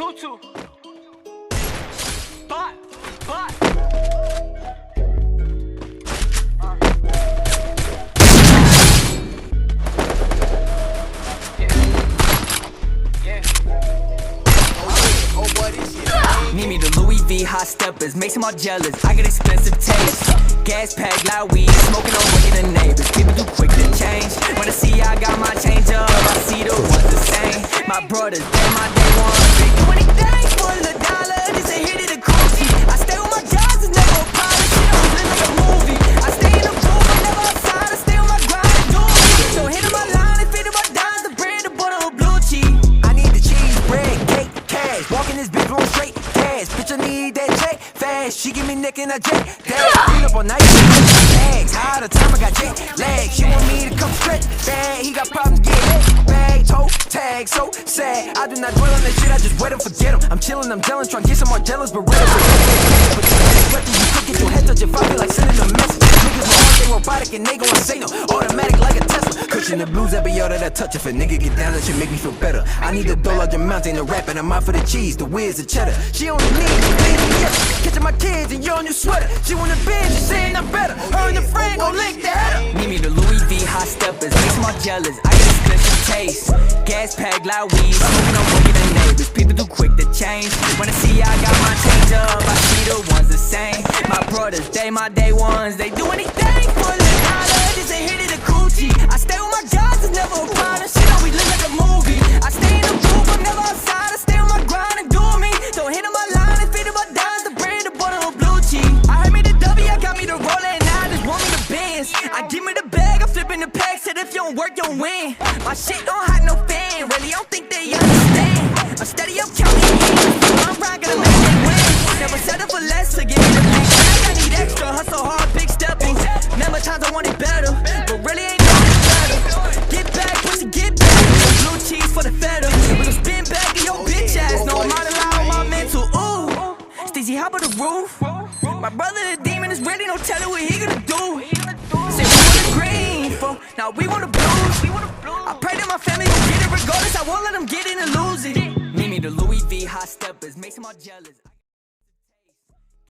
Tutu. Bot. Need me the Louis V hot steppers, makes them all jealous. I got expensive taste. Gas pack, loud weed, smoking on working the neighbors. People too quick to change. When I see I got my change up, I see the ones the same. My brothers, they my day ones. They do anything for the dollar, just a hit of the coochie. I stay with my guys, it's never a problem. Shit, I'm living like a movie. I stay in the room, I'm never outside. I stay on my grind and do me. So hit my line, and feed my dimes, the bread, the butter, or blue cheese. I need the cheese, bread, cake, cash. Walking this bitch, roll straight. Bitch, I need that check fast. She give me neck and I jet. Clean up all night. Bags. How the time I got jet lag. She want me to come stretch. Bag. He got problems, get it. Bag, toe, tag, so sad. I do not dwell on that shit. I just wait and forget him. I'm chillin', I'm jealous, trying to get some more jealous, but really, but you could get your head touch if I feel like sending a message. Niggas my heart, they robotic and they gon' say no. Automatic like a Tesla. Cushion the blues, every all that I touch. If a nigga get down, that should make me feel better. I need a dough large amount, ain't no rapping. I'm out for the cheese, the whiz, the cheddar. She on the knees, catching my kids in your new sweater. She wanna binge, she saying I'm better. Her and the friend gon' link the header. Need me the Louis V hot steppers, makes them all jealous. I got expensive taste. Gas pack, loud weed, smoking on working the neighbors. People too quick to change. When I see I got my change up, I see the ones the same. My brothers, they my day ones. They do anything for the dollar, just a hit of the coochie. I stay with my guys, it's never a problem. Shit, we live like a movie. I stay in the room, I'm never outside. I stay on my grind and do me. Don't hit on my line and feed my dimes, the bread, the butter, or blue cheese. I heard me the W, I got me the roller, and now I just want me the Benz. I give me the bag, I'm flipping the pack. Said if you don't work, you don't win. My shit don't have no fan, really, I don't think they understand. I'm steady, I'm counting in. I'm right, gonna make it win. Never settle for less to get me the big bag. I need extra, hustle hard, big steppers. Never times I want it better, but really ain't nothing better. Get back, pussy, get back. Blue cheese for the feta. With a spin back in your bitch ass. No, I'm out of line on my mental. Ooh, Steezy, hop on the roof. My brother the demon is ready, don't tell it what he gonna do. Say we want the green, for now we want the blues. I pray that my family will get it regardless. I won't let them get in and lose it. Need me the Louis V hot steppers, makes them all jealous.